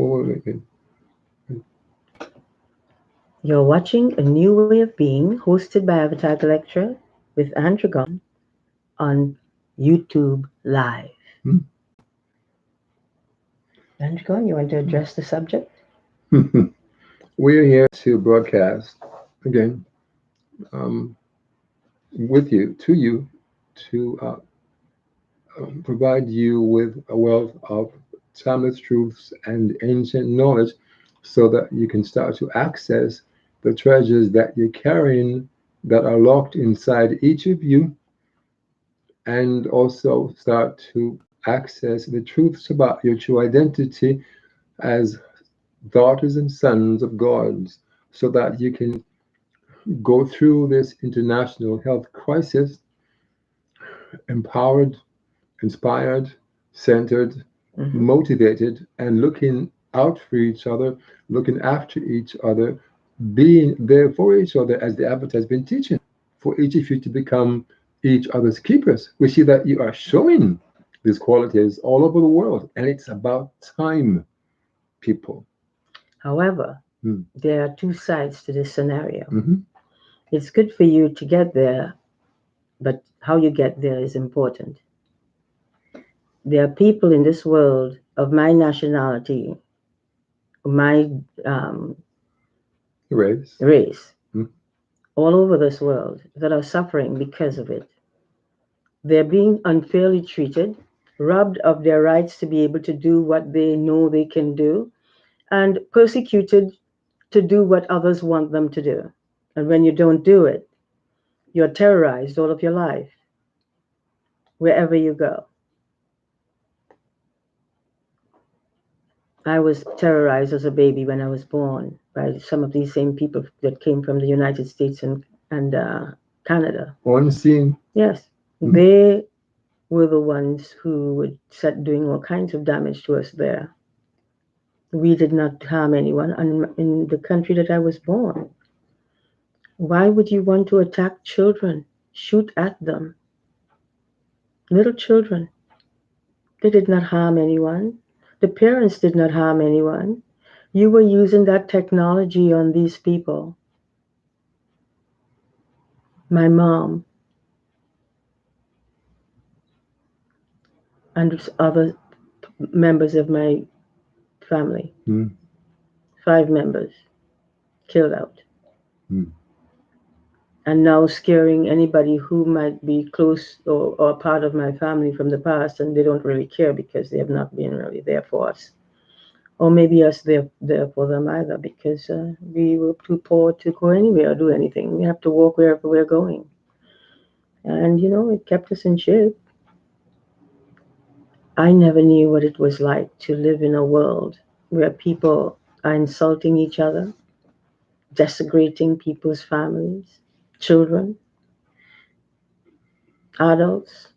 Oh, You're watching A New Way of Being, hosted by Avatar Galextra with Andraggon on YouTube Live. hmm. Andraggon, you want to address the subject? We're here to broadcast again um, with you, to you, to provide you with a wealth of timeless truths and ancient knowledge so that you can start to access the treasures that you're carrying that are locked inside each of you, and also start to access the truths about your true identity as daughters and sons of gods, so that you can go through this international health crisis empowered, inspired, centered, Hmm. motivated, and looking out for each other, looking after each other, being there for each other, as the Abbot has been teaching, for each of you to become each other's keepers. We see that you are showing these qualities all over the world, and it's about time, people. However, Hmm. there are two sides to this scenario. Mm-hmm. It's good for you to get there, but how you get there is important. There are people in this world of my nationality, my Raise. race, Hmm. all over this world that are suffering because of it. They're being unfairly treated, robbed of their rights to be able to do what they know they can do, and persecuted to do what others want them to do. And when you don't do it, you're terrorized all of your life, wherever you go. I was terrorized as a baby when I was born by some of these same people that came from the United States and Canada. Unseen. Yes, Hmm. they were the ones who would set doing all kinds of damage to us there. We did not harm anyone in the country that I was born. Why would you want to attack children? Shoot at them. Little children. They did not harm anyone. The parents did not harm anyone. You were using that technology on these people. My mom and other members of my family, Hmm. 5 members, killed out. Hmm. And now scaring anybody who might be close or part of my family from the past, and they don't really care because they have not been really there for us. Or maybe us there for them either, because we were too poor to go anywhere or do anything. We have to walk wherever we're going. And, it kept us in shape. I never knew what it was like to live in a world where people are insulting each other, desecrating people's families, children, adults.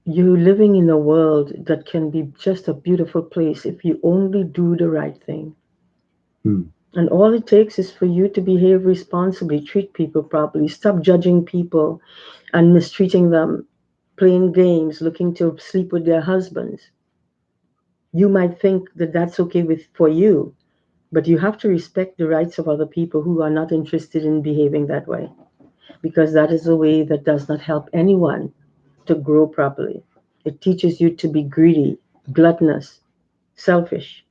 You're living in a world that can be just a beautiful place if you only do the right thing. Hmm. And all it takes is for you to behave responsibly, treat people properly, stop judging people and mistreating them, playing games, looking to sleep with their husbands. You might think that that's okay for you, but you have to respect the rights of other people who are not interested in behaving that way, because that is a way that does not help anyone to grow properly. It teaches you to be greedy, gluttonous, selfish.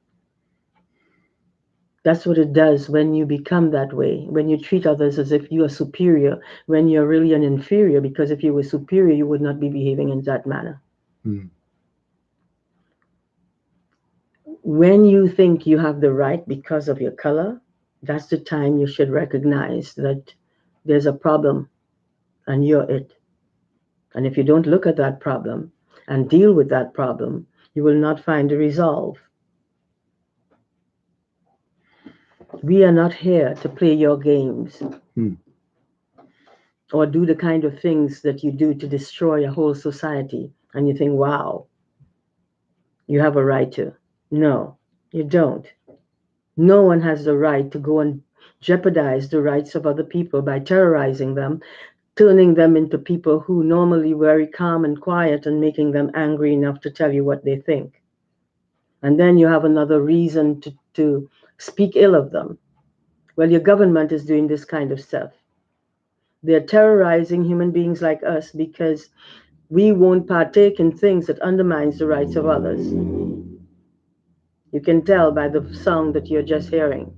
That's what it does when you become that way, when you treat others as if you are superior, when you're really an inferior, because if you were superior, you would not be behaving in that manner. Hmm. When you think you have the right because of your color, that's the time you should recognize that there's a problem and you're it. And if you don't look at that problem and deal with that problem, you will not find a resolve. We are not here to play your games Hmm. or do the kind of things that you do to destroy a whole society. And you think, wow, you have a right to. No, you don't. No one has the right to go and jeopardize the rights of other people by terrorizing them, turning them into people who normally very calm and quiet and making them angry enough to tell you what they think. And then you have another reason to speak ill of them. Well, your government is doing this kind of stuff. They're terrorizing human beings like us because we won't partake in things that undermines the rights of others. You can tell by the song that you're just hearing.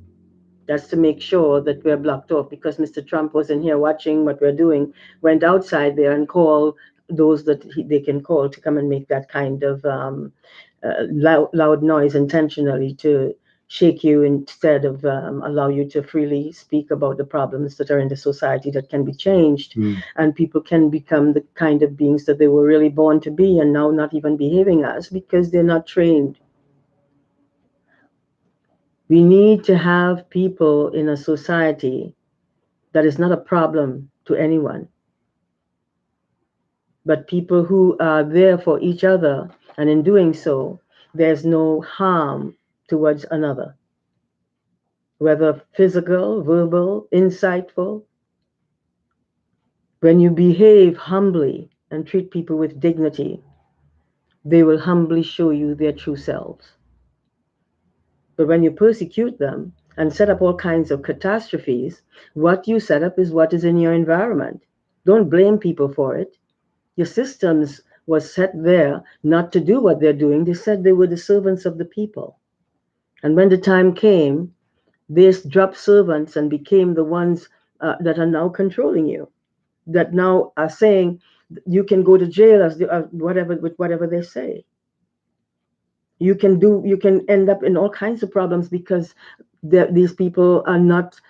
That's to make sure that we're blocked off because Mr. Trump wasn't here watching what we're doing, went outside there and called those that they can call to come and make that kind of loud noise intentionally to shake you instead of allow you to freely speak about the problems that are in the society that can be changed, and people can become the kind of beings that they were really born to be and now not even behaving as because they're not trained. We need to have people in a society that is not a problem to anyone, but people who are there for each other, and in doing so, there's no harm towards another, whether physical, verbal, insightful. When you behave humbly and treat people with dignity, they will humbly show you their true selves. But when you persecute them and set up all kinds of catastrophes, what you set up is what is in your environment. Don't blame people for it. Your systems was set there not to do what they're doing. They said they were the servants of the people. And when the time came, they dropped servants and became the ones that are now controlling you, that now are saying you can go to jail as whatever with whatever they say. You can end up in all kinds of problems because these people are not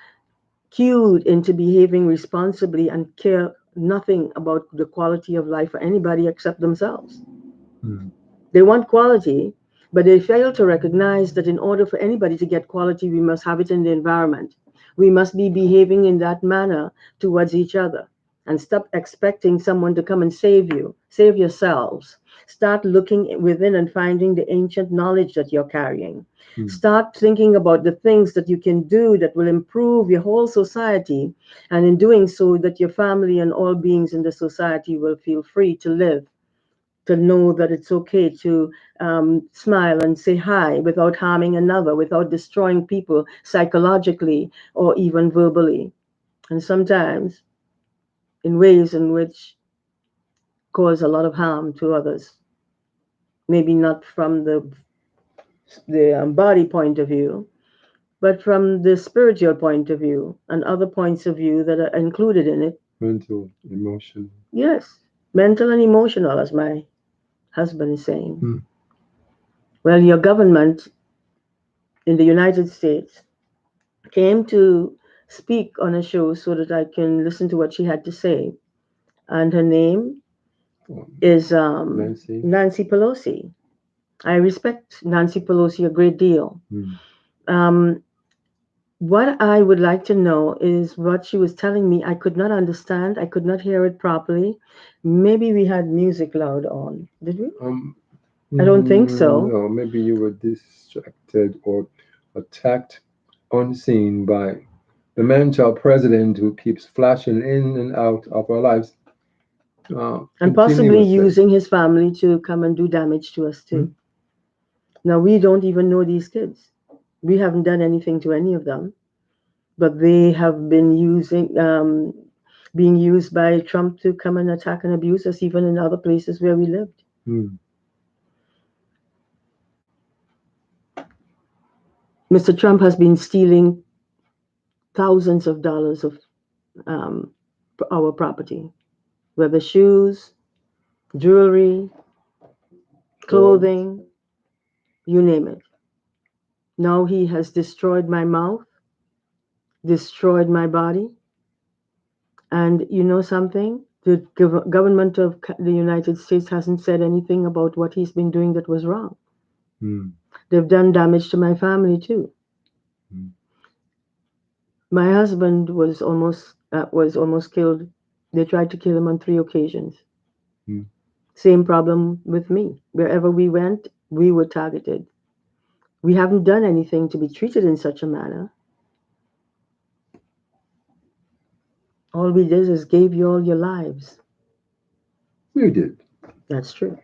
cued into behaving responsibly and care nothing about the quality of life for anybody except themselves. Mm. They want quality, but they fail to recognize that in order for anybody to get quality, we must have it in the environment. We must be behaving in that manner towards each other and stop expecting someone to come and save you. Save yourselves. Start looking within and finding the ancient knowledge that you're carrying. Mm. Start thinking about the things that you can do that will improve your whole society. And in doing so, that your family and all beings in the society will feel free to live, to know that it's okay to smile and say hi without harming another, without destroying people psychologically or even verbally, and sometimes in ways in which cause a lot of harm to others. Maybe not from the body point of view, but from the spiritual point of view and other points of view that are included in it. Mental, emotional. Yes, mental and emotional, as my husband is saying. Mm. Well, your government in the United States came to speak on a show so that I can listen to what she had to say. And her name is Nancy. Nancy Pelosi. I respect Nancy Pelosi a great deal. Mm. Um, what I would like to know is what she was telling me. I could not understand. I could not hear it properly. Maybe we had music loud on. Did we? I don't think so. No, maybe you were distracted or attacked unseen by the mental president who keeps flashing in and out of our lives And possibly continuously. using his family to come and do damage to us Hmm? too. Now, we don't even know these kids. We haven't done anything to any of them, but they have been being used by Trump to come and attack and abuse us, even in other places where we lived. Hmm. Mr. Trump has been stealing thousands of dollars of um, our property, whether shoes, jewelry, Gold. clothing, you name it. Now he has destroyed my mouth, destroyed my body. And you know something? The government of the United States hasn't said anything about what he's been doing that was wrong. Hmm. They've done damage to my family too. Hmm. My husband was almost killed. They tried to kill him on 3 occasions. Hmm. Same problem with me. Wherever we went, we were targeted. We haven't done anything to be treated in such a manner. All we did is gave you all your lives. You did. That's true.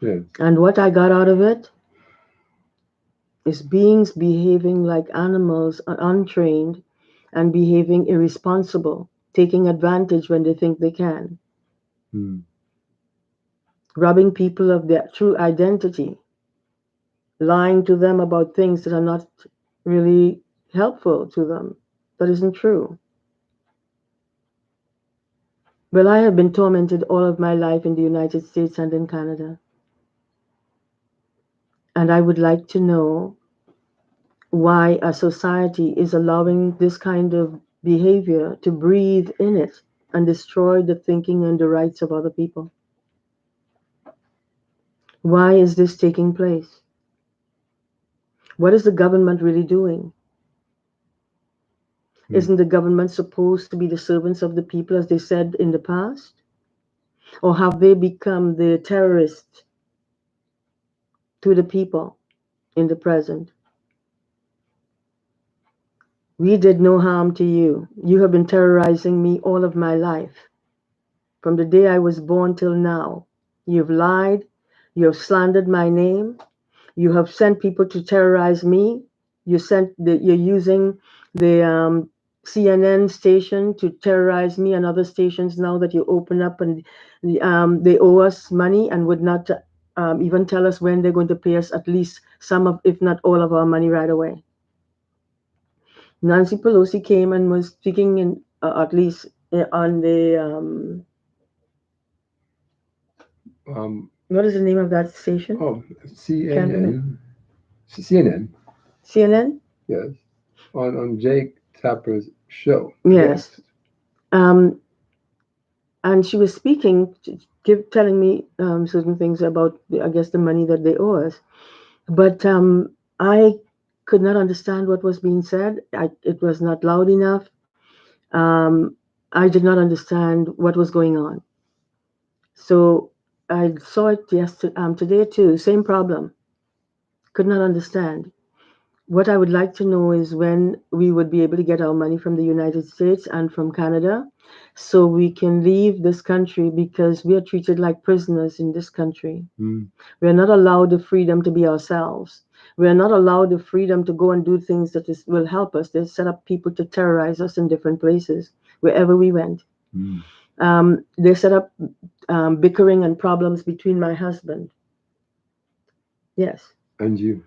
Yes. And what I got out of it is beings behaving like animals, untrained, and behaving irresponsible, taking advantage when they think they can, Mm. robbing people of their true identity, lying to them about things that are not really helpful to them. That isn't true. Well, I have been tormented all of my life in the United States and in Canada. And I would like to know why a society is allowing this kind of behavior to breathe in it and destroy the thinking and the rights of other people. Why is this taking place? What is the government really doing? Mm. Isn't the government supposed to be the servants of the people, as they said in the past? Or have they become the terrorists to the people in the present? We did no harm to you. You have been terrorizing me all of my life. From the day I was born till now, you've lied, you have slandered my name, you have sent people to terrorize me. You're using the CNN station to terrorize me and other stations now that you open up, and they owe us money and would not even tell us when they're going to pay us at least some of, if not all of our money right away. Nancy Pelosi came and was speaking in at least on the Um, what is the name of that station? oh, Can't remember. CNN. CNN. CNN? Yes. On Jake Tapper's show. Yes. Yes. Um, and she was speaking, telling me certain things about, I guess, the money that they owe us. But I could not understand what was being said. It was not loud enough. Um, I did not understand what was going on. So I saw it yesterday, today too. Same problem. Could not understand. What I would like to know is when we would be able to get our money from the United States and from Canada so we can leave this country, because we are treated like prisoners in this country. Mm. We are not allowed the freedom to be ourselves. We are not allowed the freedom to go and do things that will help us. They set up people to terrorize us in different places, wherever we went. Mm. They set up bickering and problems between my husband. Yes. And you.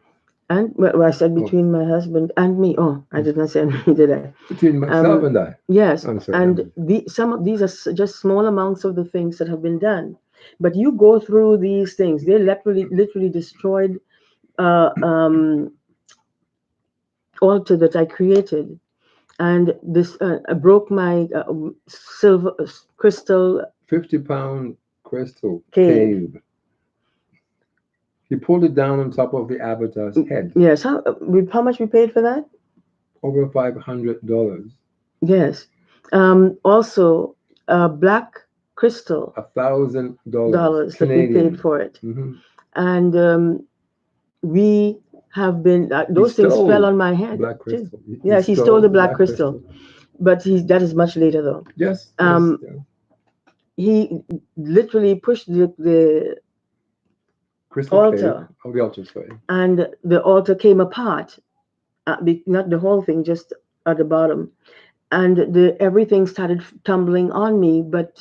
And well, I said Oh, between my husband and me. Oh, I did not say me, did I? between myself and I. Yes, I'm sorry. and some of these are just small amounts of the things that have been done. But you go through these things; they literally destroyed altar that I created, and this broke my silver crystal 50-pound crystal cave. cave. He pulled it down on top of the avatar's head. Yes, how much we paid for that? Over $500. Yes. Also, black crystal $1,000 dollars that we paid Canadian. for it. Hmm. And we have been, He those things fell stole on my head black too. crystal. He Yes, he stole stole the the black black crystal, crystal. but that is much later though. Yes, yes, Um, yes. he literally pushed the Crystal cave. altar, Oh, the altar, sorry. and the altar came apart. Not the whole thing, just at the bottom. And everything started tumbling on me. But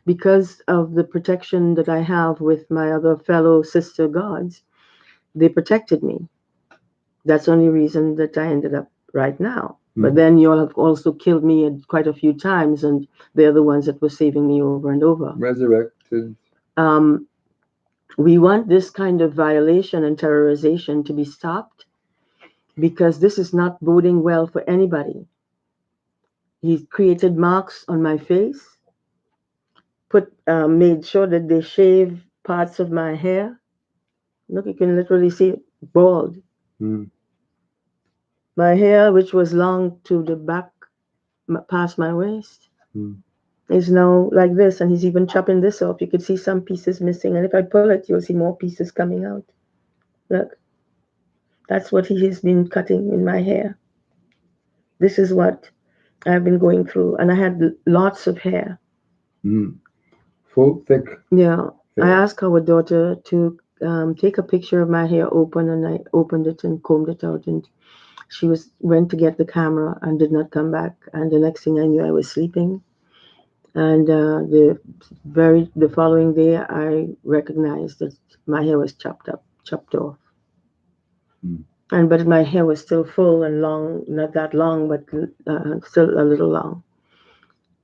because of the protection that I have with my other fellow sister gods, they protected me. That's the only reason that I ended up right now. But Mhm. then you all have also killed me quite a few times, and they're the ones that were saving me over and over. Resurrected. Um, we want this kind of violation and terrorization to be stopped, because this is not boding well for anybody. He created marks on my face, made sure that they shave parts of my hair. Look, you can literally see it, bald. Mm. My hair, which was long to the back, past my waist, Mm. is now like this, and he's even chopping this off. You could see some pieces missing, and if I pull it, you'll see more pieces coming out. Look, that's what he has been cutting in my hair. This is what I've been going through, and I had lots of hair. Mm. Full, thick Yeah, I hair. asked our daughter to take a picture of my hair open, and I opened it and combed it out, and she was went to get the camera and did not come back. And the next thing I knew, I was sleeping. And the following day, I recognized that my hair was chopped up, chopped off. Mm. And but my hair was still full and long, not that long, but still a little long.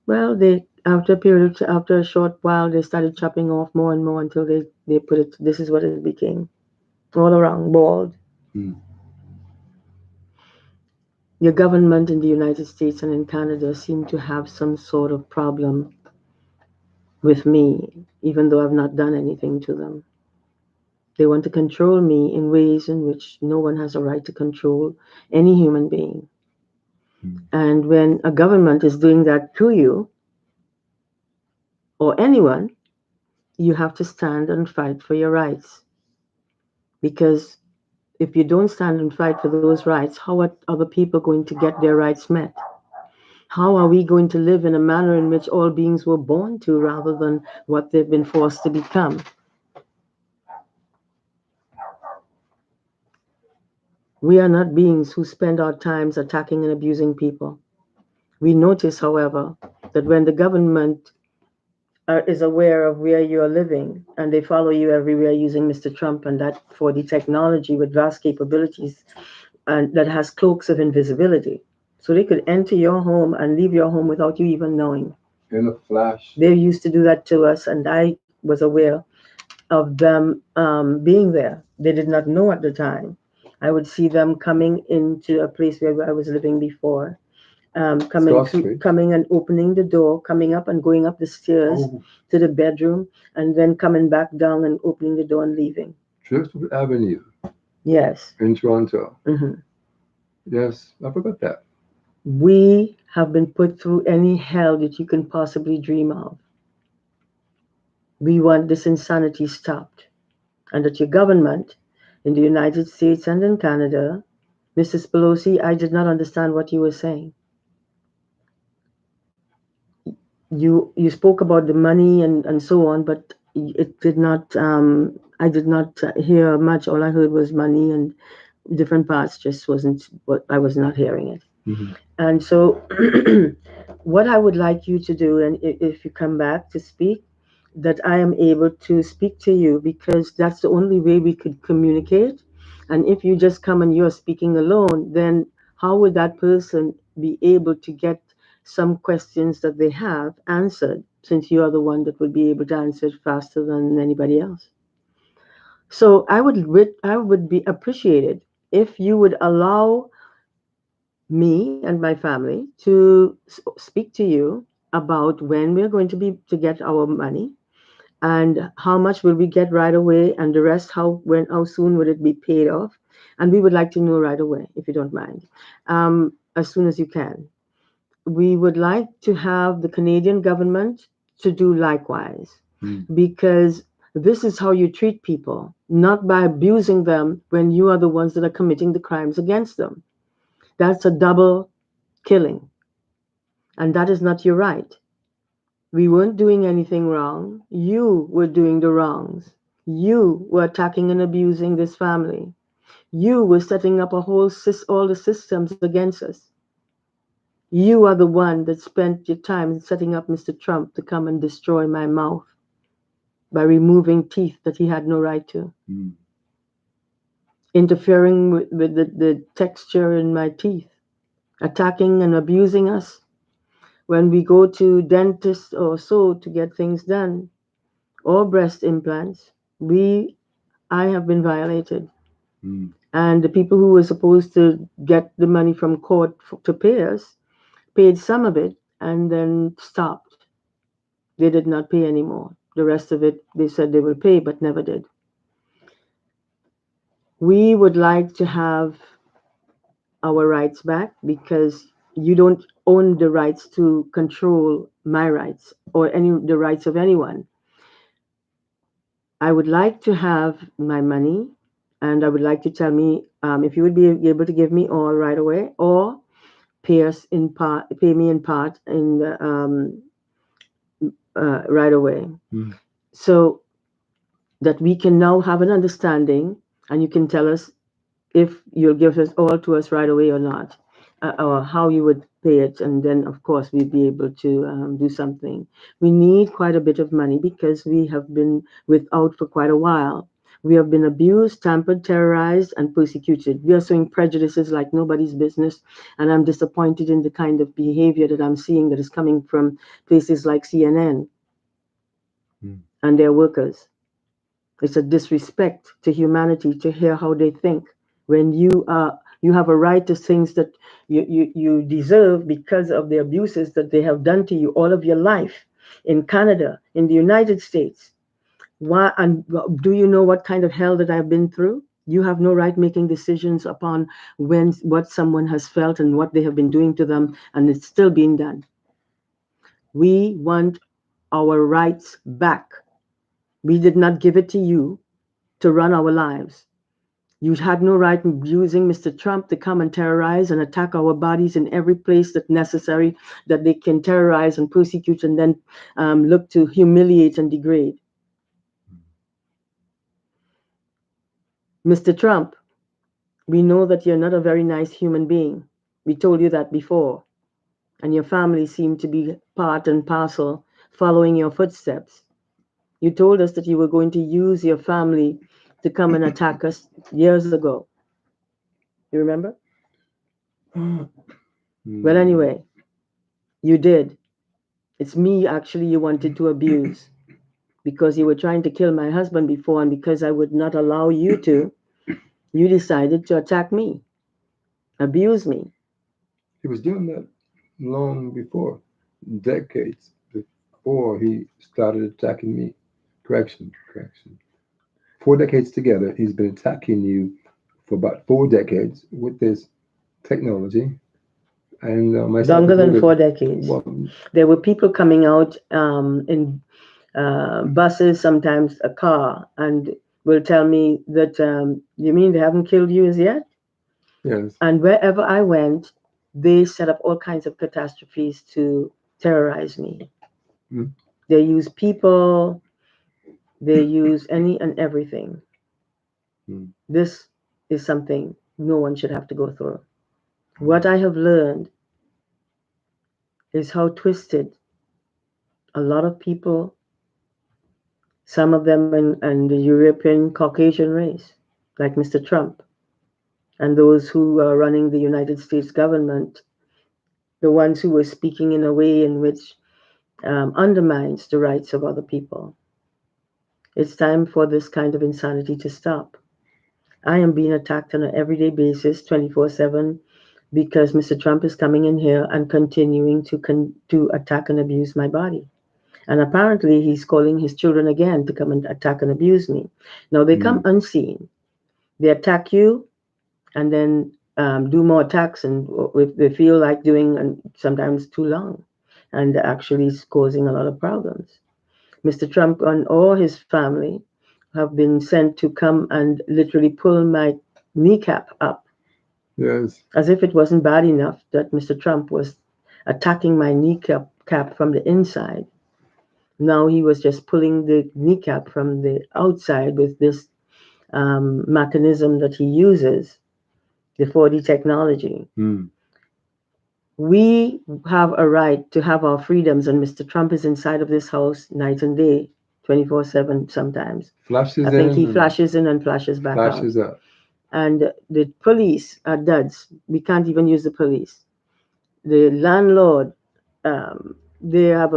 Well, they after a period, after a short while, they started chopping off more and more until they put it. This is what it became, all around bald. Mm. Your government in the United States and in Canada seem to have some sort of problem with me, even though I've not done anything to them. They want to control me in ways in which no one has a right to control any human being. Mm. And when a government is doing that to you or anyone, you have to stand and fight for your rights. Because if you don't stand and fight for those rights, how are other people going to get their rights met? How are we going to live in a manner in which all beings were born to rather than what they've been forced to become? We are not beings who spend our times attacking and abusing people. We notice, however, that when the government is aware of where you are living and they follow you everywhere using Mr. Trump and that for the technology with vast capabilities and that has cloaks of invisibility. So they could enter your home and leave your home without you even knowing. In a flash. They used to do that to us, and I was aware of them being there. They did not know at the time. I would see them coming into a place where I was living before, coming Scott through, Street. coming and opening the door, coming up and going up the stairs Oh, to the bedroom, and then coming back down and opening the door and leaving. Driftwood Avenue Yes. in Toronto. Hmm. Yes, I forgot that. We have been put through any hell that you can possibly dream of. We want this insanity stopped, and that your government in the United States and in Canada, Mrs. Pelosi, I did not understand what you were saying. You spoke about the money and so on, but it did not. I did not hear much. All I heard was money and different parts. Just wasn't what I was not hearing it. Hmm. And so, what I would like you to do, and if you come back to speak, that I am able to speak to you because that's the only way we could communicate. And if you just come and you're speaking alone, then how would that person be able to get some questions that they have answered since you are the one that would be able to answer it faster than anybody else? So I would be appreciated if you would allow me and my family to speak to you about when we're going to be to get our money and how much will we get right away and the rest how soon would it be paid off, and we would like to know right away if you don't mind, as soon as you can. We would like to have the Canadian government to do likewise, Mm. because this is how you treat people, not by abusing them when you are the ones that are committing the crimes against them. That's a double killing, and that is not your right. We weren't doing anything wrong. You were doing the wrongs. You were attacking and abusing this family. You were setting up all the systems against us. You are the one that spent your time setting up Mr. Trump to come and destroy my mouth by removing teeth that he had no right to, Mm. interfering with the texture in my teeth, attacking and abusing us when we go to dentists or so to get things done or breast implants. We I have been violated. Mm. And the people who were supposed to get the money from court to pay us paid some of it and then stopped. They did not pay anymore. The rest of it, they said they will pay, but never did. We would like to have our rights back because you don't own the rights to control my rights or any the rights of anyone. I would like to have my money, and I would like to tell me if you would be able to give me all right away, or pay me in part in right away, Mm. so that we can now have an understanding, and you can tell us if you'll give us all to us right away or not, or how you would pay it, and then of course we'd be able to do something. We need quite a bit of money because we have been without for quite a while. We have been abused, tampered, terrorized, and persecuted. We are showing prejudices like nobody's business, and I'm disappointed in the kind of behavior that I'm seeing that is coming from places like CNN Mm. and their workers. It's a disrespect to humanity to hear how they think when you have a right to things that you deserve because of the abuses that they have done to you all of your life in Canada, in the United States. Why and do you know what kind of hell that I've been through? You have no right making decisions upon when what someone has felt and what they have been doing to them, and it's still being done. We want our rights back. We did not give it to you to run our lives. You had no right in using Mr. Trump to come and terrorize and attack our bodies in every place that's necessary that they can terrorize and persecute and then look to humiliate and degrade. Mr. Trump, we know that you're not a very nice human being. We told you that before. And your family seemed to be part and parcel following your footsteps. You told us that you were going to use your family to come and attack us years ago. You remember? Well, Mm. anyway, you did. It's me actually you wanted to abuse because you were trying to kill my husband before, and because I would not allow you to, you decided to attack me, abuse me. He was doing that long before, decades before he started attacking me. Correction, correction. 4 decades together, he's been attacking you for about 4 decades with this technology. And I Longer started to than live. 4 decades. Well, There were people coming out in buses, sometimes a car, and will tell me that, you mean they haven't killed you as yet? yes. And wherever I went, they set up all kinds of catastrophes to terrorize me. Mm. They use people, they use any and everything. Mm. This is something no one should have to go through. What Oh. I have learned is how twisted a lot of people, some of them in the European Caucasian race, like Mr. Trump, and those who are running the United States government, the ones who were speaking in a way in which undermines the rights of other people. It's time for this kind of insanity to stop. I am being attacked on an everyday basis, 24/7, because Mr. Trump is coming in here and continuing to attack and abuse my body. And apparently, he's calling his children again to come and attack and abuse me. Now, they come Mm. unseen. They attack you and then do more attacks, and if they feel like doing, and sometimes too long, and actually is causing a lot of problems. Mr. Trump and all his family have been sent to come and literally pull my kneecap up, Yes. as if it wasn't bad enough that Mr. Trump was attacking my kneecap from the inside. Now he was just pulling the kneecap from the outside with this mechanism that he uses, the 4D technology. Mm. We have a right to have our freedoms, and Mr. Trump is inside of this house night and day, 24/7 sometimes. I Flashes think in he and flashes in and flashes back out. flashes out. And the police are duds. We can't even use the police. The landlord, they have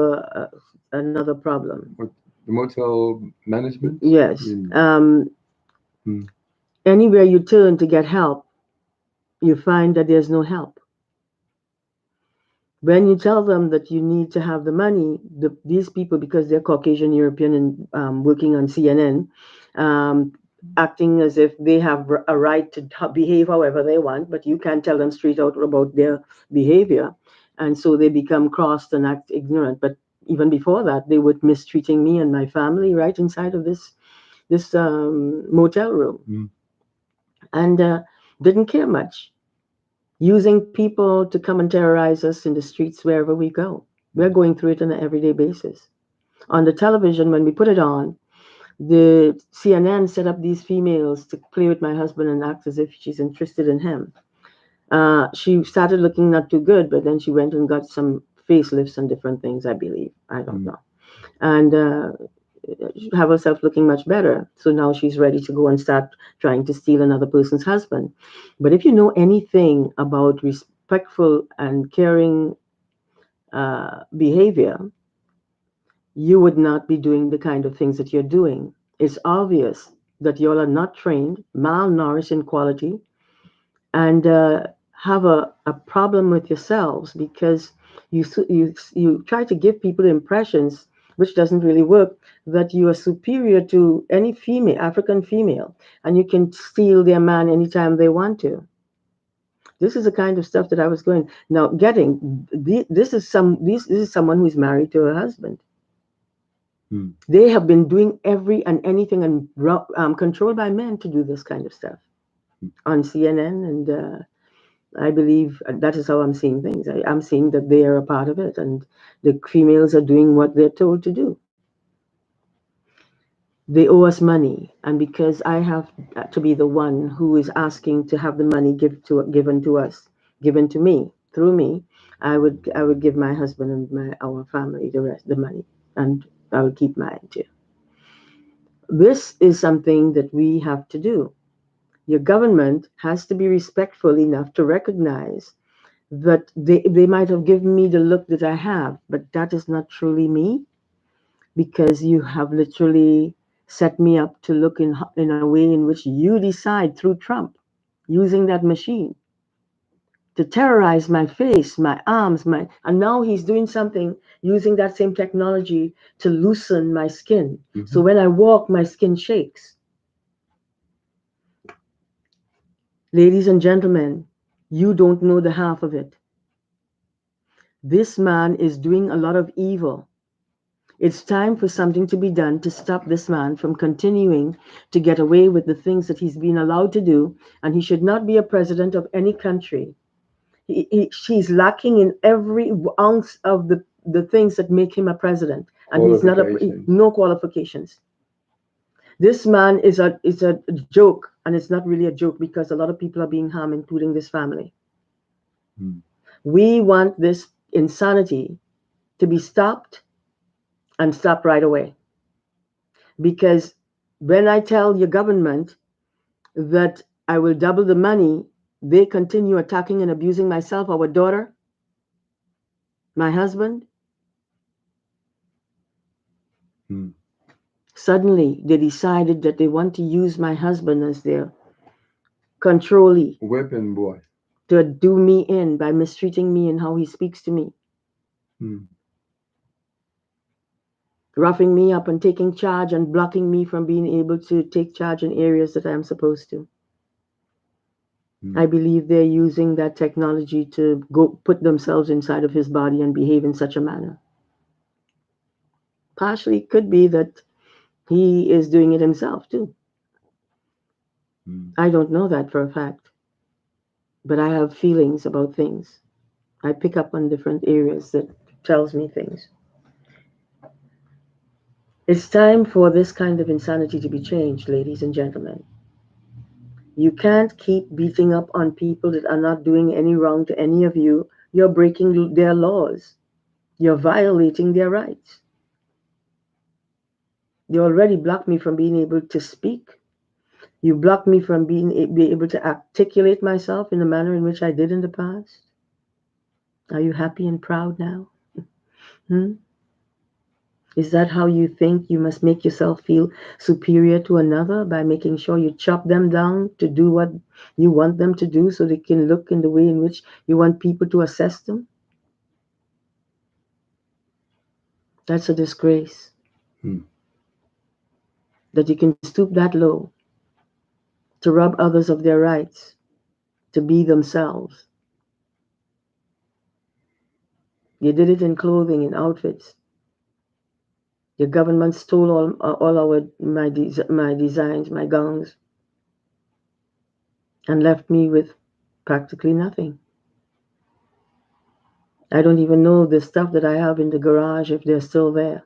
another problem. What, the motel management? Yes. Mm. Mm. Anywhere you turn to get help, you find that there's no help. When you tell them that you need to have the money, these people, because they're Caucasian European and working on CNN, um, acting as if they have a right to behave however they want, but you can't tell them straight out about their behavior. And so they become crossed and act ignorant. But even before that, they were mistreating me and my family right inside of this motel room, Mm. and didn't care much. using people to come and terrorize us in the streets wherever we go. We're going through it on an everyday basis. On the television, when we put it on, the CNN set up these females to play with my husband and act as if she's interested in him. She started looking not too good, but then she went and got some facelifts and different things, I believe. I don't Mm. know. And have herself looking much better. So now she's ready to go and start trying to steal another person's husband. But if you know anything about respectful and caring behavior, you would not be doing the kind of things that you're doing. It's obvious that you all are not trained, malnourished in quality, and have a problem with yourselves because you try to give people impressions which doesn't really work, that you are superior to any female, African female, and you can steal their man anytime they want to. This is the kind of stuff that I was going now getting. This is someone who's married to her husband. Mm. They have been doing every and anything and controlled by men to do this kind of stuff on CNN, and I believe that is how I'm seeing things. I'm seeing that they are a part of it, and the females are doing what they're told to do. They owe us money, and because I have to be the one who is asking to have the money given to us, given to me through me, I would give my husband and our family the rest the money, and I would keep mine too. This is something that we have to do. Your government has to be respectful enough to recognize that they might have given me the look that I have, but that is not truly me because you have literally set me up to look in a way in which you decide through Trump using that machine to terrorize my face, my arms, and now he's doing something using that same technology to loosen my skin. So Mhm. when I walk, my skin shakes. Ladies and gentlemen, you don't know the half of it. This man is doing a lot of evil. It's time for something to be done to stop this man from continuing to get away with the things that he's been allowed to do, and he should not be a president of any country. She's lacking in every ounce of the things that make him a president, and he's not Qualifications. no qualifications. This man is a joke, and it's not really a joke because a lot of people are being harmed, including this family. Mm. We want this insanity to be stopped and stopped right away. Because when I tell your government that I will double the money, they continue attacking and abusing myself, our daughter, my husband. Mm. Suddenly, they decided that they want to use my husband as their controllee Weapon boy. to do me in by mistreating me and how he speaks to me, Mm. roughing me up and taking charge and blocking me from being able to take charge in areas that I am supposed to. Mm. I believe they're using that technology to go put themselves inside of his body and behave in such a manner. Partially could be that he is doing it himself too. Mm. I don't know that for a fact, but I have feelings about things. I pick up on different areas that tells me things. It's time for this kind of insanity to be changed, ladies and gentlemen. You can't keep beating up on people that are not doing any wrong to any of you. You're breaking their laws. You're violating their rights. You already blocked me from being able to speak. You blocked me from be able to articulate myself in the manner in which I did in the past. Are you happy and proud now? Hmm? Is that how you think you must make yourself feel superior to another by making sure you chop them down to do what you want them to do so they can look in the way in which you want people to assess them? That's a disgrace Mm. that you can stoop that low to rob others of their rights to be themselves. You did it in clothing and outfits. Your government stole all my designs, my gowns, and left me with practically nothing. I don't even know the stuff that I have in the garage if they're still there.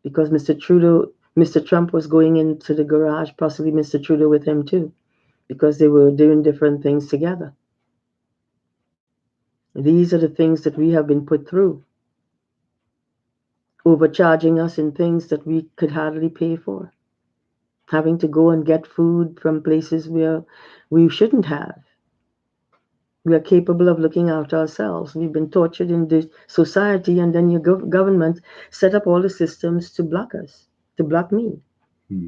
Because Mr. Trump was going into the garage, possibly Mr. Trudeau with him too, because they were doing different things together. These are the things that we have been put through, overcharging us in things that we could hardly pay for, having to go and get food from places where we shouldn't have. We are capable of looking after ourselves. We've been tortured in the society, and then your government set up all the systems to block us, to block me. Hmm.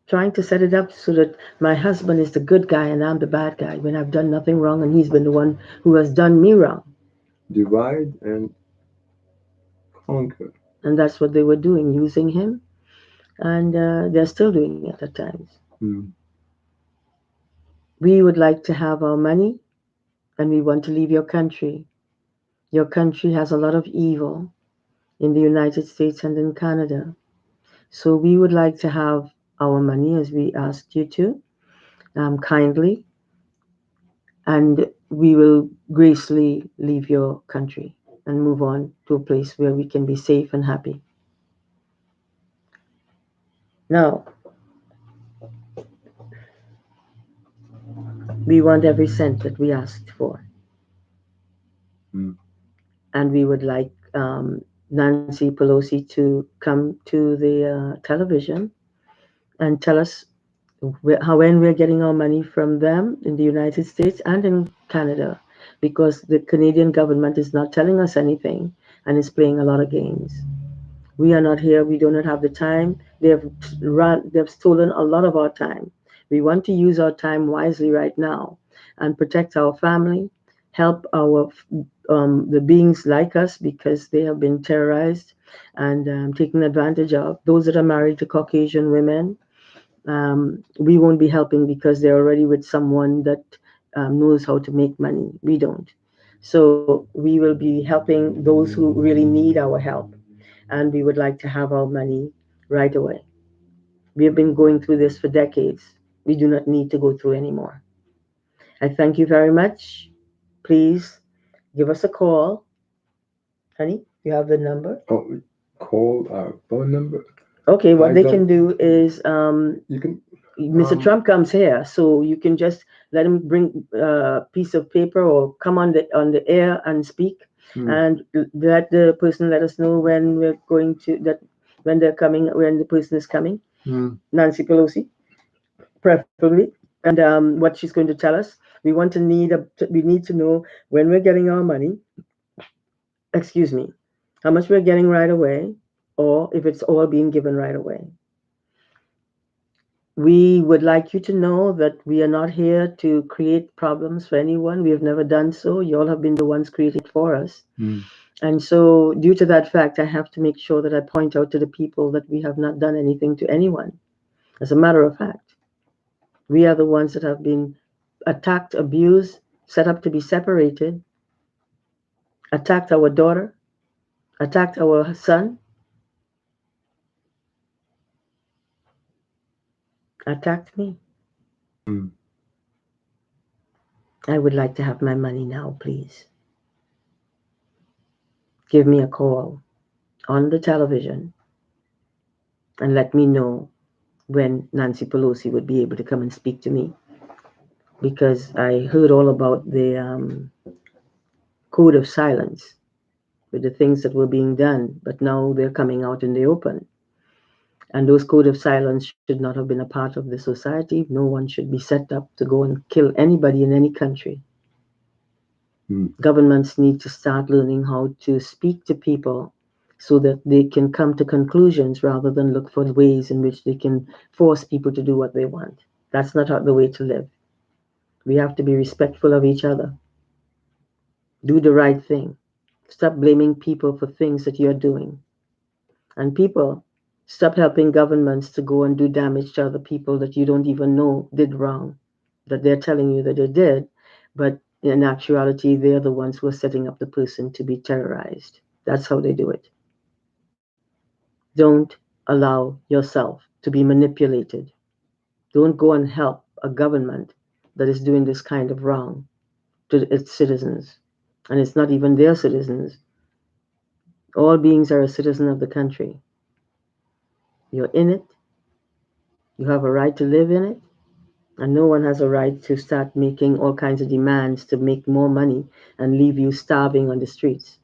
Trying to set it up so that my husband is the good guy and I'm the bad guy when I've done nothing wrong and he's been the one who has done me wrong. Divide and conquer. And that's what they were doing, using him, and they're still doing it at times. Hmm. We would like to have our money and we want to leave your country. Your country has a lot of evil in the United States and in Canada. So we would like to have our money as we asked you to, kindly, and we will gracefully leave your country and move on to a place where we can be safe and happy. Now, we want every cent that we asked for, Hmm. and we would like Nancy Pelosi to come to the television and tell us how when we're getting our money from them in the United States and in Canada, because the Canadian government is not telling us anything and is playing a lot of games. We are not here. We do not have the time. They've stolen a lot of our time. We want to use our time wisely right now and protect our family, help our the beings like us because they have been terrorized and taken advantage of. Those that are married to Caucasian women, we won't be helping because they're already with someone that knows how to make money. We don't. So we will be helping those who really need our help, and we would like to have our money right away. We have been going through this for decades. We do not need to go through anymore. I thank you very much. Please give us a call. Honey, you have the number? Oh, call our phone number. Okay, what I they can don't. do is You can. Mr. Trump comes here, so you can just let him bring a piece of paper or come on the air and speak, Hmm. and let the person let us know when we're going to that when they're coming when the person is coming. Hmm. Nancy Pelosi, preferably, and what she's going to tell us. We need to know when we're getting our money. Excuse me, how much we're getting right away, or if it's all being given right away. We would like you to know that we are not here to create problems for anyone. We have never done so. You all have been the ones creating for us. Hmm. And so, due to that fact, I have to make sure that I point out to the people that we have not done anything to anyone. As a matter of fact, we are the ones that have been attacked, abused, set up to be separated, attacked our daughter, attacked our son, attacked me. Hmm. I would like to have my money now, please. Give me a call on the television and let me know when Nancy Pelosi would be able to come and speak to me because I heard all about the code of silence with the things that were being done, but now they're coming out in the open. And those code of silence should not have been a part of the society. No one should be set up to go and kill anybody in any country. Hmm. Governments need to start learning how to speak to people so that they can come to conclusions rather than look for ways in which they can force people to do what they want. That's not the way to live. We have to be respectful of each other. Do the right thing. Stop blaming people for things that you're doing. And people, stop helping governments to go and do damage to other people that you don't even know did wrong, that they're telling you that they did, but in actuality, they're the ones who are setting up the person to be terrorized. That's how they do it. Don't allow yourself to be manipulated. Don't go and help a government that is doing this kind of wrong to its citizens. and it's not even their citizens. All beings are a citizen of the country. You're in it, you have a right to live in it, and no one has a right to start making all kinds of demands to make more money and leave you starving on the streets.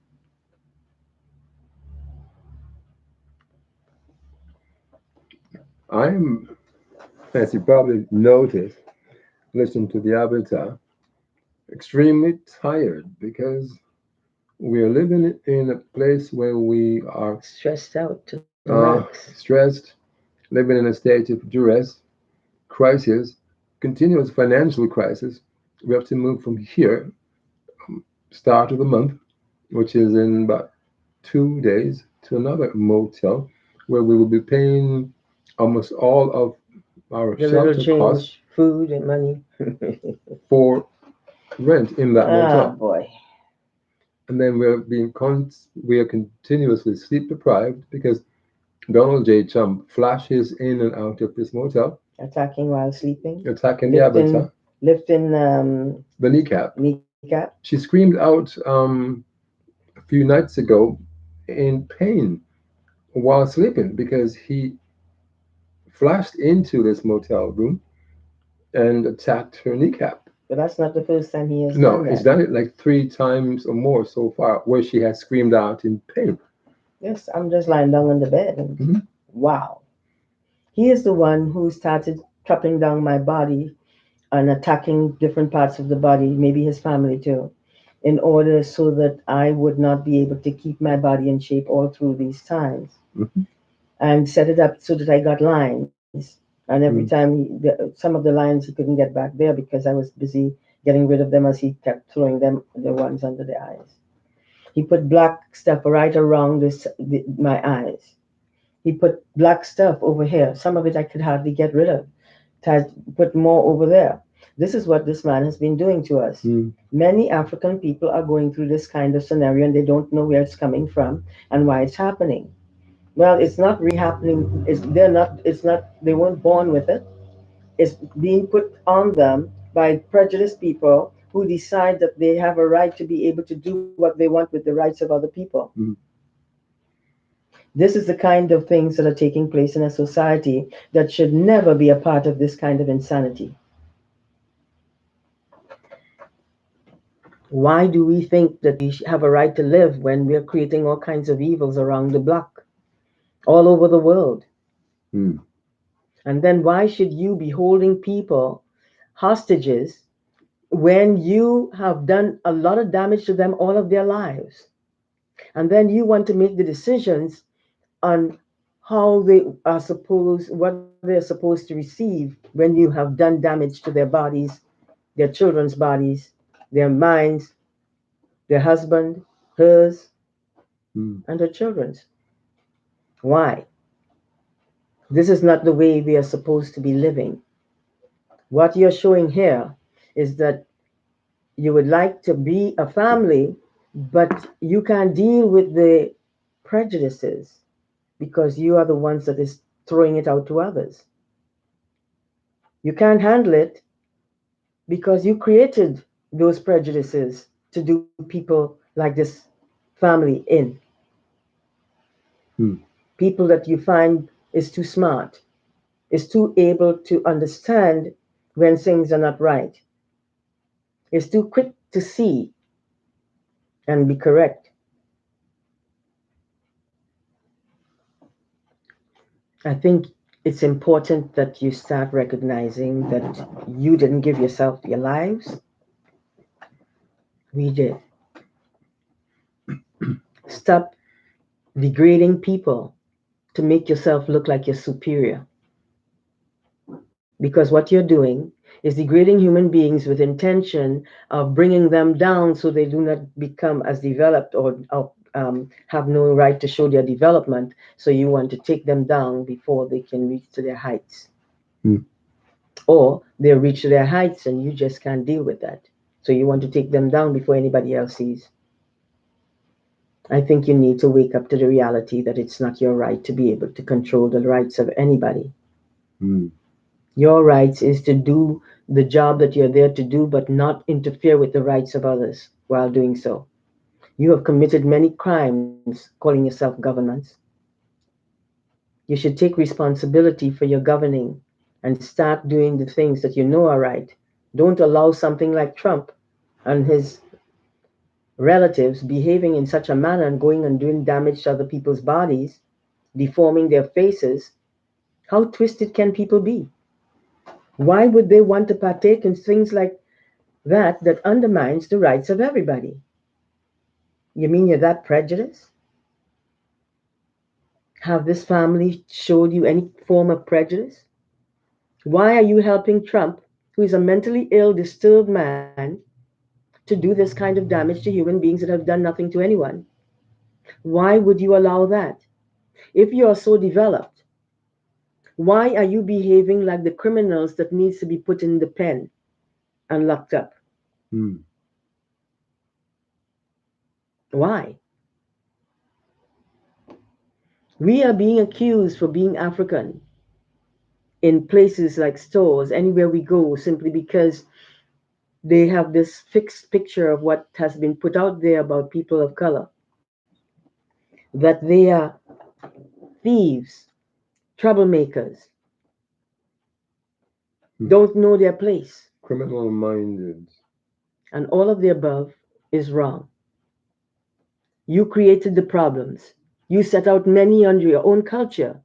I'm, as you probably noticed, listen to the Avatar, extremely tired because we are living in a place where we are Stressed out to the max. stressed, living in a state of duress, crisis, continuous financial crisis. We have to move from here, start of the month, which is in about 2 days, to another motel where we will be paying almost all of our The little shelter costs change, food and money. for rent in that Ah, motel. boy. And then we are continuously sleep deprived because Donald J. Trump flashes in and out of this motel, Attacking while sleeping, attacking the lifting, Avatar, lifting the kneecap. kneecap. She screamed out a few nights ago in pain while sleeping because he flashed into this motel room and attacked her kneecap. But that's not the first time he has No, done he's that. done it like 3 times or more so far, where she has screamed out in pain. Yes, I'm just lying down on the bed and Mhm. wow. He is the one who started chopping down my body and attacking different parts of the body, maybe his family too, in order so that I would not be able to keep my body in shape all through these times. Mhm. And set it up so that I got lines. And every time Mm. some of the lines he couldn't get back there because I was busy getting rid of them as he kept throwing them, the ones under the eyes. He put black stuff right around my eyes. He put black stuff over here. Some of it I could hardly get rid of. Had put more over there. This is what this man has been doing to us. Mm. Many African people are going through this kind of scenario and they don't know where it's coming from and why it's happening. Well, it's not re-happening. It's not. They weren't born with it. It's being put on them by prejudiced people who decide that they have a right to be able to do what they want with the rights of other people. Mm. This is the kind of things that are taking place in a society that should never be a part of this kind of insanity. Why do we think that we have a right to live when we are creating all kinds of evils around the block, all over the world? Mm. And then why should you be holding people hostages when you have done a lot of damage to them all of their lives? And then you want to make the decisions on how they are supposed, what they're supposed to receive when you have done damage to their bodies, their children's bodies, their minds, their husband, hers, Mm. and her children's. Why? This is not the way we are supposed to be living. What you're showing here is that you would like to be a family, but you can't deal with the prejudices because you are the ones that is throwing it out to others. You can't handle it because you created those prejudices to do people like this family in. Mm. People that you find is too smart, is too able to understand when things are not right, is too quick to see and be correct. I think it's important that you start recognizing that you didn't give yourself your lives. We did. Stop degrading people to make yourself look like you're superior. Because what you're doing is degrading human beings with intention of bringing them down so they do not become as developed or have no right to show their development. So you want to take them down before they can reach to their heights. Mm. Or they reach their heights and you just can't deal with that. So you want to take them down before anybody else sees. I think you need to wake up to the reality that it's not your right to be able to control the rights of anybody. Mm. Your rights is to do the job that you're there to do, but not interfere with the rights of others while doing so. You have committed many crimes calling yourself governments. You should take responsibility for your governing and start doing the things that you know are right. Don't allow something like Trump and his relatives behaving in such a manner and going and doing damage to other people's bodies, deforming their faces. How twisted can people be? Why would they want to partake in things like that undermines the rights of everybody? You mean you're that prejudiced? Have this family showed you any form of prejudice? Why are you helping Trump, who is a mentally ill, disturbed man, to do this kind of damage to human beings that have done nothing to anyone? Why would you allow that? If you are so developed, why are you behaving like the criminals that needs to be put in the pen and locked up? Hmm. Why? We are being accused for being African in places like stores, anywhere we go, simply because they have this fixed picture of what has been put out there about people of color, that they are thieves, troublemakers, Hmm. don't know their place, Criminal minded. and all of the above is wrong. You created the problems. You set out many under your own culture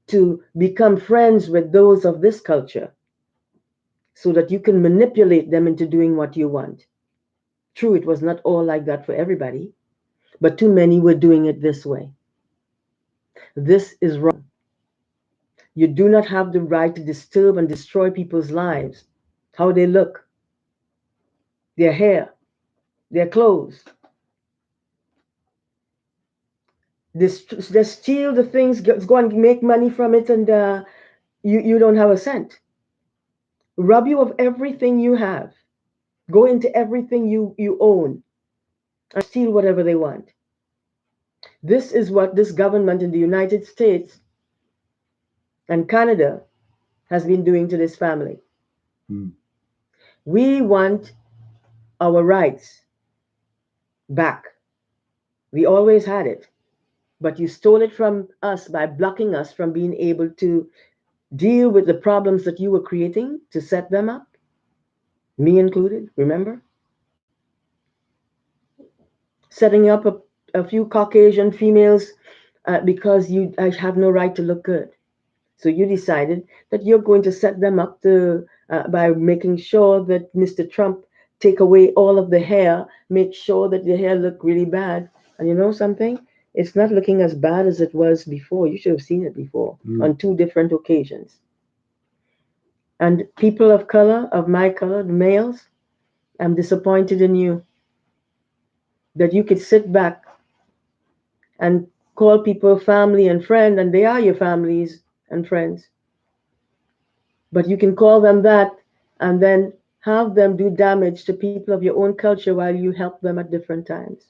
to become friends with those of this culture so that you can manipulate them into doing what you want. True, it was not all like that for everybody, but too many were doing it this way. This is wrong. You do not have the right to disturb and destroy people's lives, how they look, their hair, their clothes. They steal the things, go and make money from it, and you don't have a cent. Rob you of everything you have, go into everything you own, and steal whatever they want. This is what this government in the United States and Canada has been doing to this family. Hmm. We want our rights back. We always had it, but you stole it from us by blocking us from being able to deal with the problems that you were creating to set them up, me included, remember? Setting up a few Caucasian females because you have no right to look good. So you decided that you're going to set them up by making sure that Mr. Trump take away all of the hair, make sure that the hair look really bad. And you know something? It's not looking as bad as it was before. You should have seen it before Hmm. on two different occasions. And people of color, of my color, the males, I'm disappointed in you that you could sit back and call people family and friend, and they are your families and friends. But you can call them that and then have them do damage to people of your own culture while you help them at different times.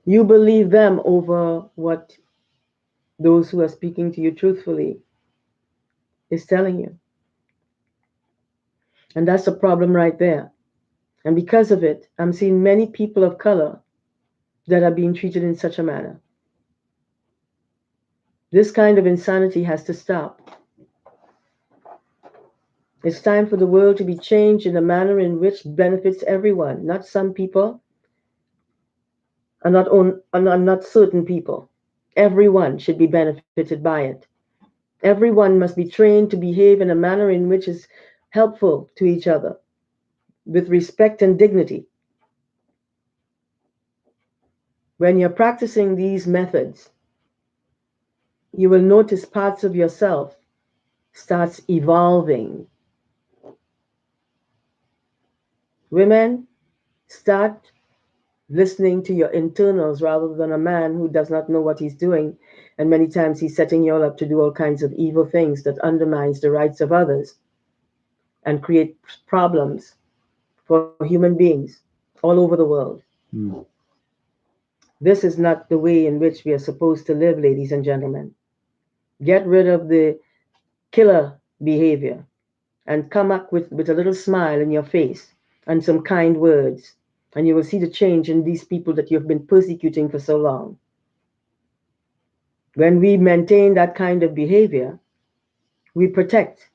You believe them over what those who are speaking to you truthfully is telling you. And that's a problem right there. And because of it, I'm seeing many people of color that are being treated in such a manner. This kind of insanity has to stop. It's time for the world to be changed in a manner in which benefits everyone, not some people and not certain people. Everyone should be benefited by it. Everyone must be trained to behave in a manner in which is helpful to each other, with respect and dignity. When you're practicing these methods, you will notice parts of yourself starts evolving. Women, start listening to your internals rather than a man who does not know what he's doing. And many times he's setting you all up to do all kinds of evil things that undermines the rights of others and create problems for human beings all over the world. Hmm. This is not the way in which we are supposed to live, ladies and gentlemen. Get rid of the killer behavior and come up with a little smile in your face and some kind words And you will see the change in these people that you've been persecuting for so long. When we maintain that kind of behavior, we protect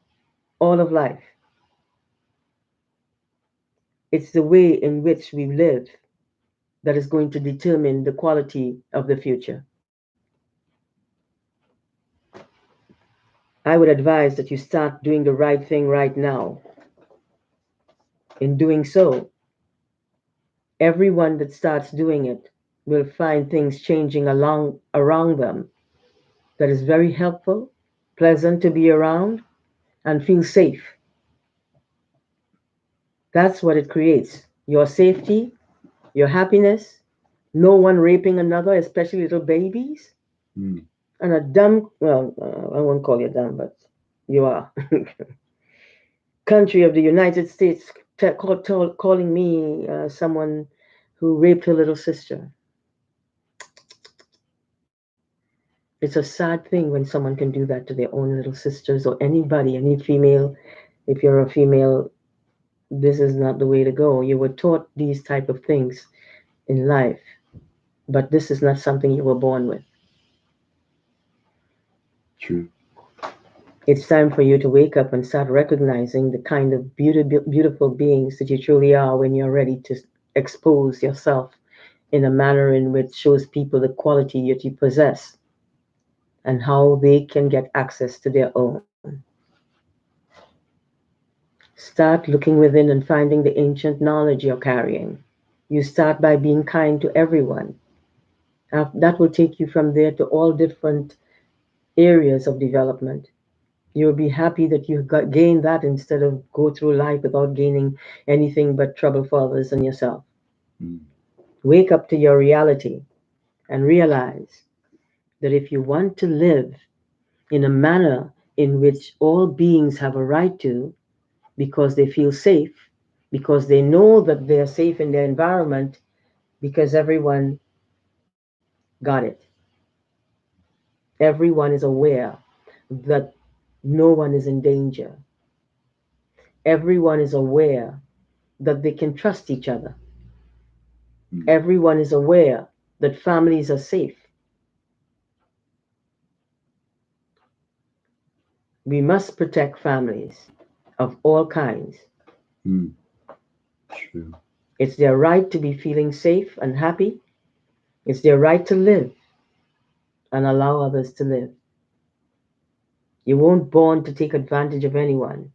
all of life. It's the way in which we live that is going to determine the quality of the future. I would advise that you start doing the right thing right now. In doing so, everyone that starts doing it will find things changing along around them that is very helpful, pleasant to be around, and feel safe. That's what it creates. Your safety, your happiness, no one raping another, especially little babies, Mm. and a dumb, well, I won't call you dumb, but you are. Country of the United States calling me someone who raped her little sister. It's a sad thing when someone can do that to their own little sisters or anybody, any female. If you're a female, this is not the way to go. You were taught these type of things in life, but this is not something you were born with. True. It's time for you to wake up and start recognizing the kind of beautiful beings that you truly are when you're ready to expose yourself in a manner in which shows people the quality that you possess and how they can get access to their own. Start looking within and finding the ancient knowledge you're carrying. You start by being kind to everyone. That will take you from there to all different areas of development. You'll be happy that you got gained that instead of go through life without gaining anything but trouble for others and yourself. Mm. Wake up to your reality and realize that if you want to live in a manner in which all beings have a right to, because they feel safe, because they know that they're safe in their environment, because everyone got it. Everyone is aware that no one is in danger. Everyone is aware that they can trust each other. Mm. Everyone is aware that families are safe. We must protect families of all kinds. Mm. True. It's their right to be feeling safe and happy. It's their right to live and allow others to live. You weren't born to take advantage of anyone,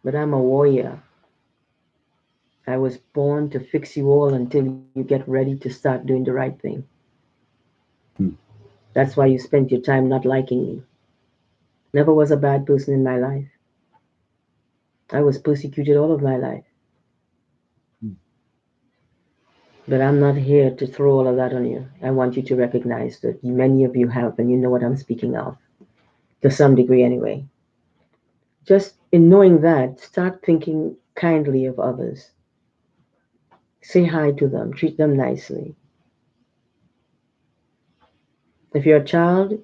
but I'm a warrior. I was born to fix you all until you get ready to start doing the right thing. Mm. That's why you spent your time not liking me. Never was a bad person in my life. I was persecuted all of my life. Mm. But I'm not here to throw all of that on you. I want you to recognize that many of you have, and you know what I'm speaking of, to some degree anyway. Just in knowing that, start thinking kindly of others. Say hi to them, treat them nicely. If you're a child,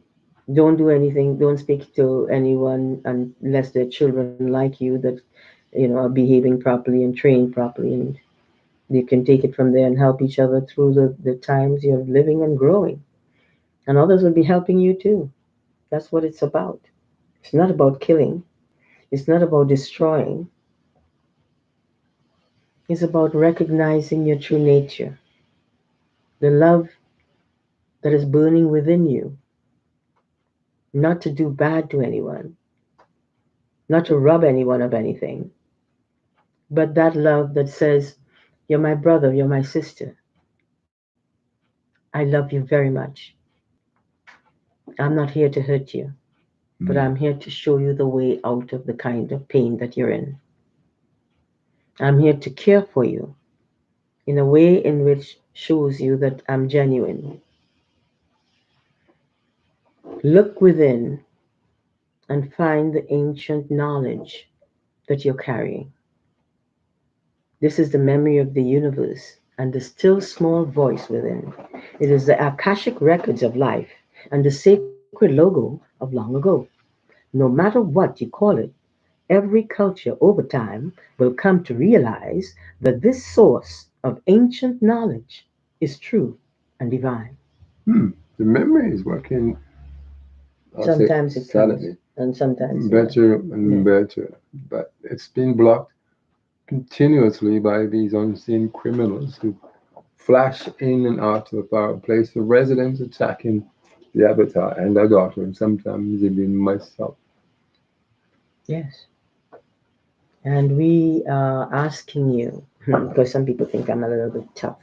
don't do anything, don't speak to anyone unless they're children like you that are behaving properly and trained properly, and you can take it from there and help each other through the times you're living and growing. And others will be helping you too. That's what it's about. It's not about killing, it's not about destroying, it's about recognizing your true nature, the love that is burning within you, not to do bad to anyone, not to rob anyone of anything, but that love that says, you're my brother, you're my sister. I love you very much. I'm not here to hurt you, but Mm. I'm here to show you the way out of the kind of pain that you're in. I'm here to care for you in a way in which shows you that I'm genuine. Look within and find the ancient knowledge that you're carrying. This is the memory of the universe and the still small voice within. It is the Akashic records of life and the sacred logo of long ago. No matter what you call it, Every culture over time will come to realize that this source of ancient knowledge is true and divine. Hmm. The memory is working, I'll say, Sometimes it comes, silently, and sometimes, yeah. better and Yeah. better. But it's been blocked continuously by these unseen criminals who flash in and out of our place of residence, attacking the avatar and our daughter, and sometimes even myself. Yes. And we are asking you, because some people think I'm a little bit tough.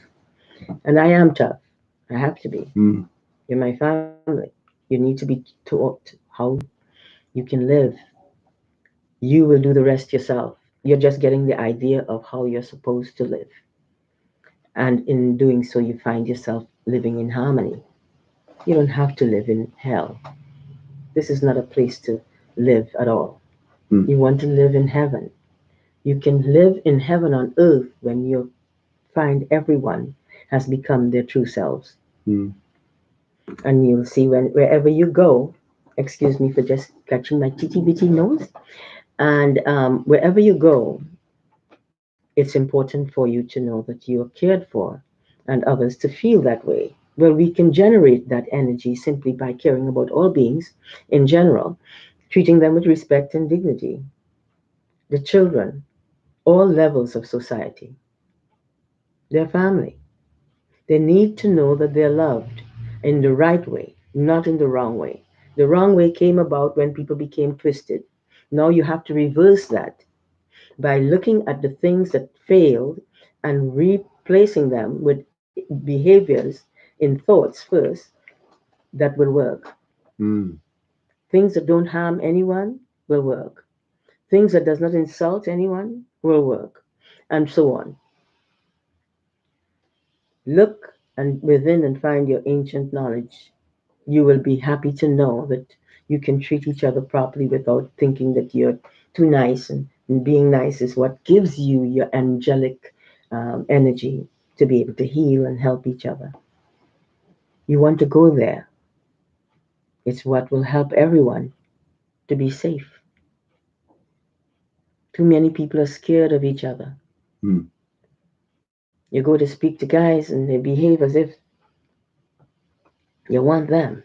And I am tough. I have to be. Hmm. You're my family. You need to be taught how you can live. You will do the rest yourself. You're just getting the idea of how you're supposed to live. And in doing so, you find yourself living in harmony. You don't have to live in hell. This is not a place to live at all. Hmm. You want to live in heaven. You can live in heaven on earth when you find everyone has become their true selves. Hmm. And you'll see when wherever you go, excuse me for just catching my titty bitty nose, and wherever you go, it's important for you to know that you are cared for and others to feel that way. Well, we can generate that energy simply by caring about all beings in general, treating them with respect and dignity. The children, all levels of society, their family. They need to know that they're loved in the right way, not in the wrong way. The wrong way came about when people became twisted. Now you have to reverse that by looking at the things that failed and replacing them with behaviors in thoughts first that will work. Hmm. Things that don't harm anyone will work. Things that does not insult anyone will work. And so on. Look and within and find your ancient knowledge. You will be happy to know that you can treat each other properly without thinking that you're too nice, and being nice is what gives you your angelic energy to be able to heal and help each other. You want to go there. It's what will help everyone to be safe. Too many people are scared of each other. Hmm. You go to speak to guys and they behave as if you want them.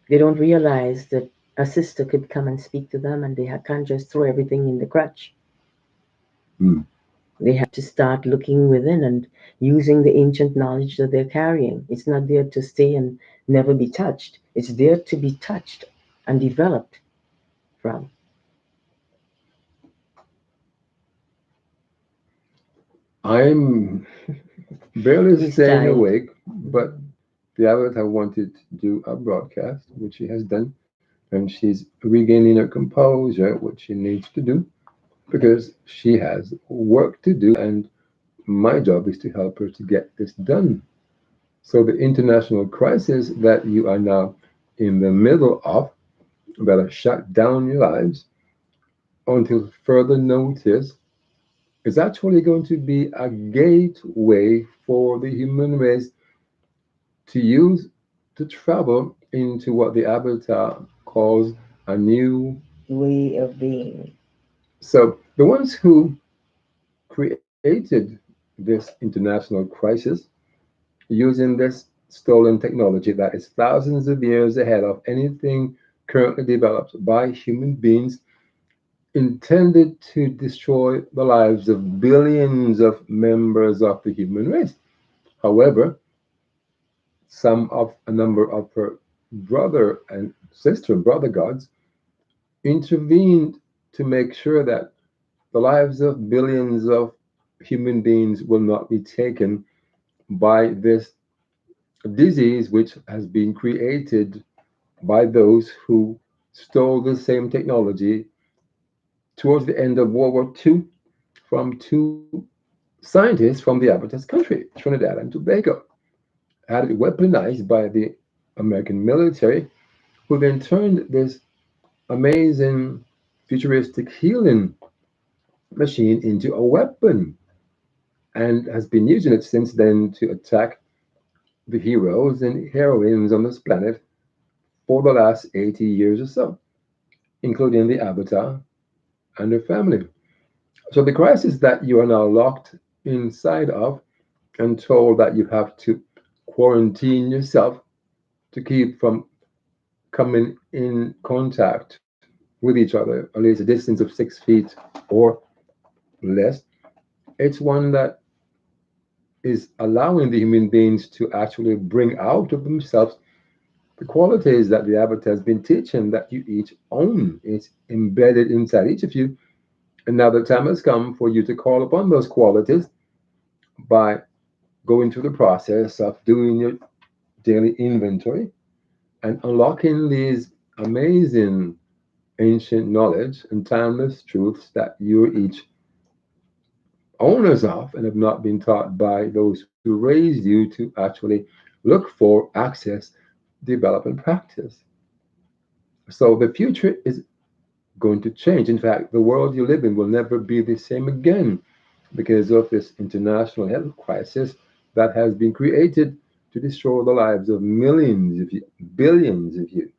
They don't realize that a sister could come and speak to them and they can't just throw everything in the crutch. Hmm. They have to start looking within and using the ancient knowledge that they're carrying. It's not there to stay and never be touched, it's there to be touched and developed from. I'm barely He's staying tired. awake, but the avatar wanted to do a broadcast, which she has done, and she's regaining her composure, which she needs to do because she has work to do, and my job is to help her to get this done. So, the international crisis that you are now in the middle of, that has shut down your lives until further notice, is actually going to be a gateway for the human race to use to travel into what the avatar calls a new. Way of being. So, the ones who created this international crisis using this stolen technology that is thousands of years ahead of anything currently developed by human beings, intended to destroy the lives of billions of members of the human race. However, a number of her brother and sister and brother gods intervened to make sure that the lives of billions of human beings will not be taken by this disease, which has been created by those who stole the same technology towards the end of World War II from two scientists from the Avatar's country, Trinidad and Tobago, had it weaponized by the American military, who then turned this amazing futuristic healing machine into a weapon and has been using it since then to attack the heroes and heroines on this planet for the last 80 years or so. including the avatar and their family. So the crisis that you are now locked inside of and told that you have to quarantine yourself to keep from coming in contact with each other, at least a distance of 6 feet or less, it's one that is allowing the human beings to actually bring out of themselves the qualities that the avatar has been teaching that you each own. It's embedded inside each of you. And now the time has come for you to call upon those qualities by going through the process of doing your daily inventory and unlocking these amazing ancient knowledge and timeless truths that you're each owners of and have not been taught by those who raised you to actually look for, access, develop, and practice. So the future is going to change. In fact, the world you live in will never be the same again because of this international health crisis that has been created to destroy the lives of millions of you, billions of you.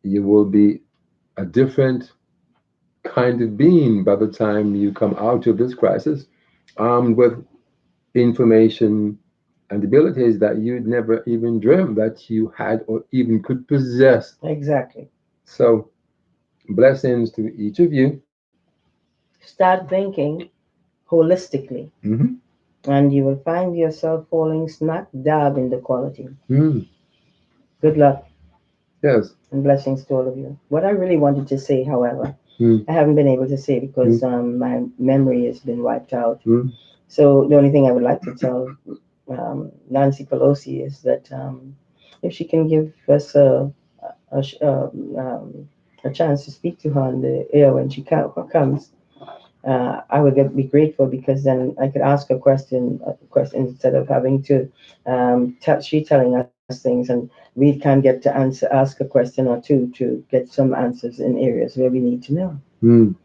You will be a different kind of being by the time you come out of this crisis, armed with information and abilities that you'd never even dreamed that you had or even could possess. Exactly. So, blessings to each of you. Start thinking holistically, Mm-hmm. and you will find yourself falling smack dab in the quality. Mm. Good luck Yes. and blessings to all of you. What I really wanted to say, however, Mm. I haven't been able to say because Mm. my memory has been wiped out. Mm. So the only thing I would like to tell Nancy Pelosi is that if she can give us a, sh- a chance to speak to her on the air when she comes, I would be grateful because then I could ask a question instead of having to she telling us things and we can get to ask a question or two to get some answers in areas where we need to know. Mm.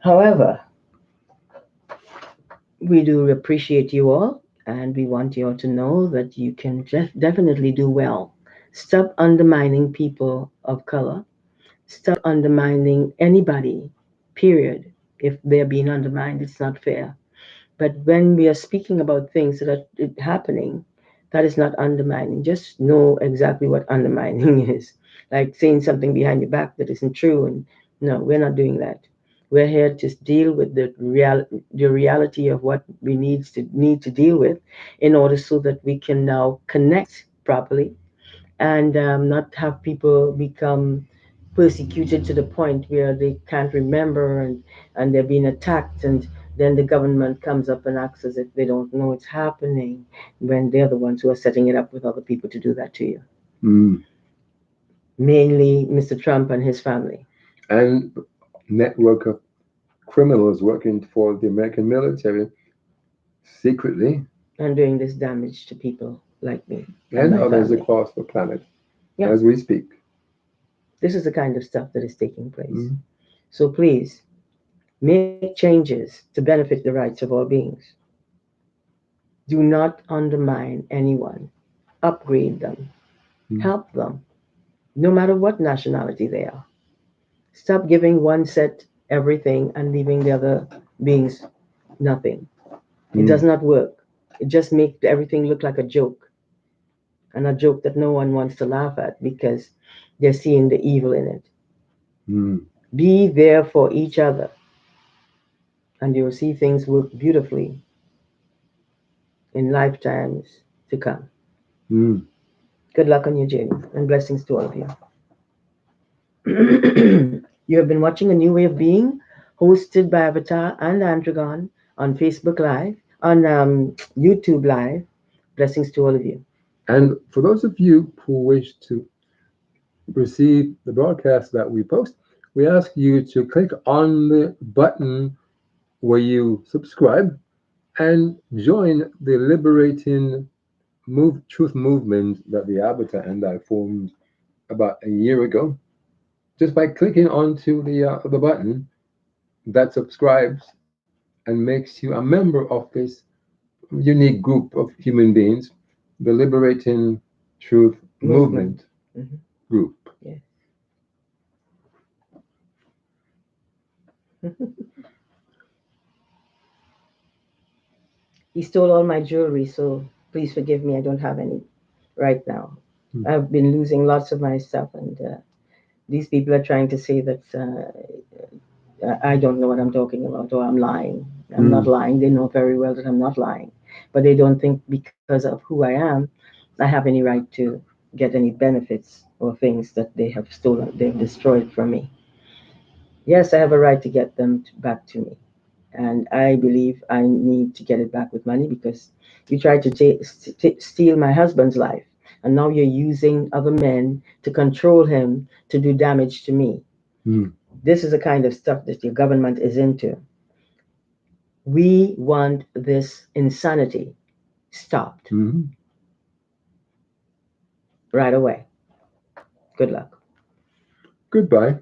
However, we do appreciate you all, and we want you all to know that you can definitely do well. Stop undermining people of color. Stop undermining anybody, period. If they're being undermined, it's not fair. But when we are speaking about things that are happening, that is not undermining. Just know exactly what undermining is. Like saying something behind your back that isn't true. And no, we're not doing that. We're here to deal with the reality of what we need to deal with in order so that we can now connect properly and not have people become persecuted to the point where they can't remember and they're being attacked and then the government comes up and acts as if they don't know it's happening when they're the ones who are setting it up with other people to do that to you. Mm. Mainly Mr. Trump and his family. And network of criminals working for the American military secretly And doing this damage to people like me and and my others family. across the planet Yeah, as we speak. this is the kind of stuff that is taking place. Mm. So please make changes to benefit the rights of all beings. Do not undermine anyone. Upgrade them. Mm. Help them, no matter what nationality they are. Stop giving one set everything and leaving the other beings nothing. It Mm. does not work. It just makes everything look like a joke, and a joke that no one wants to laugh at because they're seeing the evil in it. Mm. Be there for each other, and you'll see things work beautifully in lifetimes to come. Mm. Good luck on your journey, and blessings to all of you. You have been watching A New Way of Being, hosted by Avatar and Andraggon on Facebook Live, on YouTube Live. Blessings to all of you. And for those of you who wish to receive the broadcast that we post, we ask you to click on the button where you subscribe and join the liberating truth movement that the Avatar and I formed about a year ago. Just by clicking onto the button that subscribes and makes you a member of this unique group of human beings, the Liberating Truth Movement. Movement Mhm. group. Yes. He stole all my jewelry, so please forgive me. I don't have any right now. Mm. I've been losing lots of my stuff, and these people are trying to say that I don't know what I'm talking about or I'm lying. I'm not Mm. lying. They know very well that I'm not lying, but they don't think because of who I am, I have any right to get any benefits or things that they have stolen, they've destroyed from me. Yes, I have a right to get them back to me. And I believe I need to get it back with money because you tried to steal my husband's life. And now you're using other men to control him to do damage to me. Mm. This is the kind of stuff that your government is into. We want this insanity stopped Mm. right away. Good luck. Goodbye.